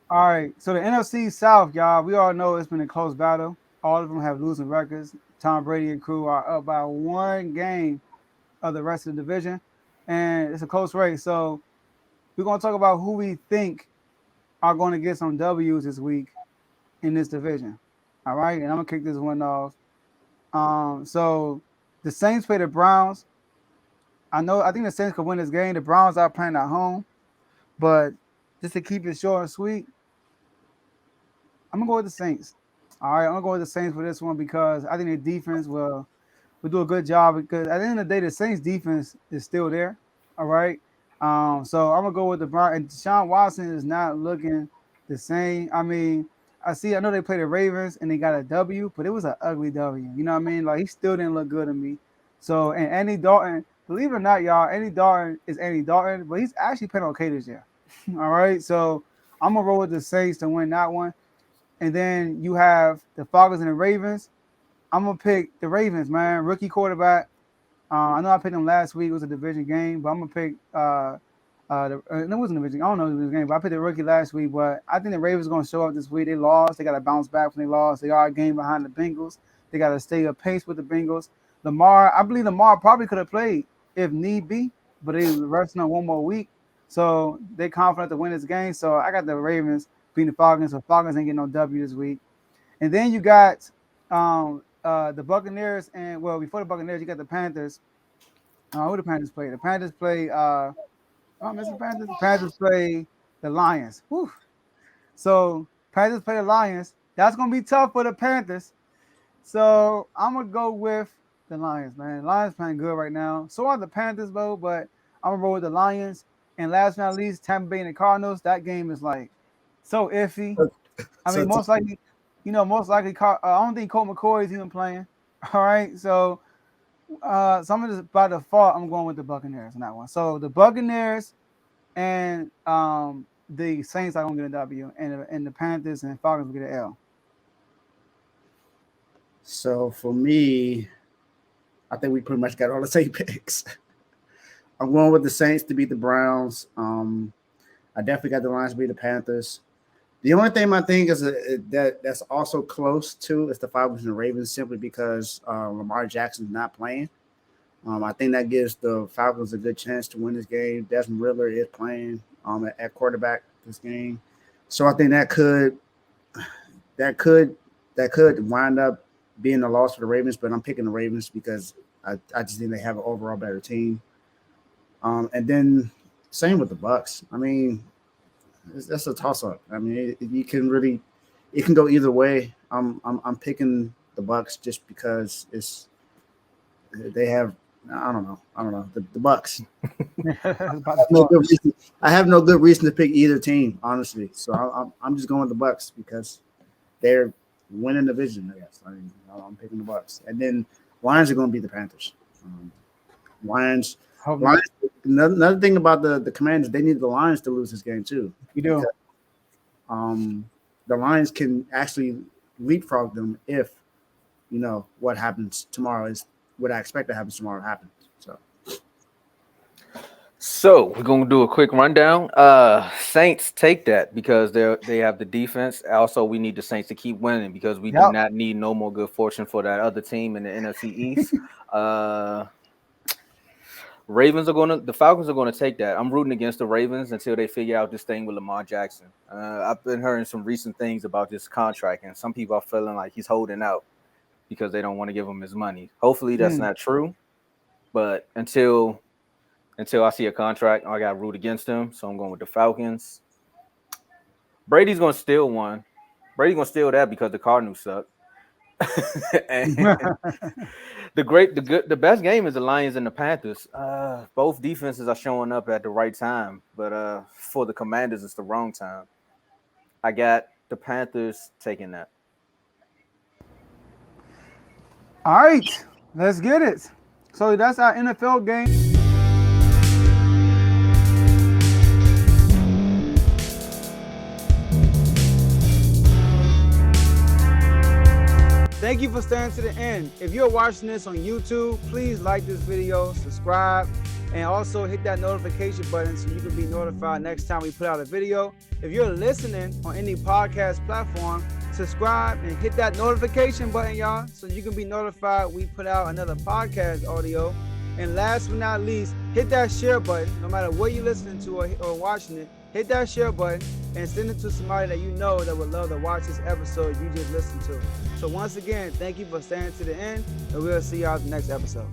All right. So the NFC South, y'all, we all know it's been a close battle. All of them have losing records. Tom Brady and crew are up by one game of the rest of the division, and it's a close race. So we're gonna talk about who we think are going to get some W's this week in this division. All right, and I'm gonna kick this one off. So the Saints play the Browns. I think the Saints could win this game. The Browns are playing at home, but just to keep it short and sweet, I'm gonna go with the Saints. All right, I'm gonna go with the Saints for this one because I think the defense will do a good job because at the end of the day, the Saints defense is still there. All right. So I'm gonna go with the Browns. And Deshaun Watson is not looking the same. I mean, I know they played the Ravens and they got a W, but it was an ugly W. You know what I mean? Like he still didn't look good to me. So and Andy Dalton, believe it or not, y'all, Andy Dalton is Andy Dalton, but he's actually playing okay this year. All right. So I'm gonna roll with the Saints to win that one. And then you have the Falcons and the Ravens. I'm gonna pick the Ravens, man. Rookie quarterback. I know I picked them last week. It was a division game, but I'm gonna pick. No, it wasn't a division. I don't know if it was a game, but I picked the rookie last week. But I think the Ravens are gonna show up this week. They lost. They got to bounce back from they lost. They are a game behind the Bengals. They got to stay up pace with the Bengals. I believe Lamar probably could have played if need be, but they resting on one more week, so they confident to win this game. So I got the Ravens beating the Falcons. So Falcons ain't getting no W this week. And then you got the Buccaneers, and well, before the Buccaneers, you got the Panthers. Who the Panthers play? The Panthers play. Mr. Panthers. The Panthers play the Lions. Whew. So Panthers play the Lions. That's gonna be tough for the Panthers. So I'm gonna go with the Lions, man. The Lions playing good right now. So are the Panthers, though, but I'm gonna roll with the Lions. And last but not least, Tampa Bay and the Cardinals. That game is like so iffy. I So mean, most likely, most likely, I don't think Colt McCoy is even playing. All right, so I'm just by default, I'm going with the Buccaneers on that one. So the Buccaneers and the Saints are gonna get a W, and the Panthers and Falcons will get an L. so for me, I think we pretty much got all the same picks. I'm going with the Saints to beat the Browns. I definitely got the Lions to beat the Panthers. The only thing I think is that's also close to is the Falcons and the Ravens, simply because Lamar Jackson's not playing. I think that gives the Falcons a good chance to win this game. Desmond Riddler is playing at quarterback this game, so I think that could that could wind up being a loss for the Ravens. But I'm picking the Ravens because I just think they have an overall better team. And then same with the Bucks. I mean, that's a toss up. I mean, it can go either way. I'm picking the Bucks just because they have I don't know the Bucks. By No default. good reason. I have no good reason to pick either team, honestly. So I'm just going with the Bucks because they're winning the division. I guess I'm picking the Bucks, and then Lions are going to beat the Panthers. Um, Lions, Hope Lions. not. Another thing about the Commanders, they need the Lions to lose this game too, You because do. um, the Lions can actually leapfrog them if what happens tomorrow is what I expect to happen tomorrow happens. So So we're gonna do a quick rundown. Saints take that because they have the defense. Also, we need the Saints to keep winning because we do Yep. not need no more good fortune for that other team in the NFC East. Uh, the Falcons are gonna take that. I'm rooting against the Ravens until they figure out this thing with Lamar Jackson. I've been hearing some recent things about this contract, and some people are feeling like he's holding out because they don't want to give him his money. Hopefully, that's Mm. not true. But until I see a contract, I got to root against him. So I'm going with the Falcons. Brady's going to steal one. Brady's going to steal that because the Cardinals suck. And the best game is the Lions and the Panthers. Both defenses are showing up at the right time, but for the Commanders, it's the wrong time. I got the Panthers taking that. All right, let's get it. So that's our NFL game. Thank you for staying to the end. If you're watching this on YouTube, please like this video, subscribe, And also hit that notification button so you can be notified next time we put out a video. If you're listening on any podcast platform, subscribe and hit that notification button, y'all, so you can be notified we put out another podcast audio. And last but not least, hit that share button. No matter what you're listening to or watching it, hit that share button and send it to somebody that you know that would love to watch this episode you just listened to. So once again, thank you for staying to the end, and we'll see y'all in the next episode.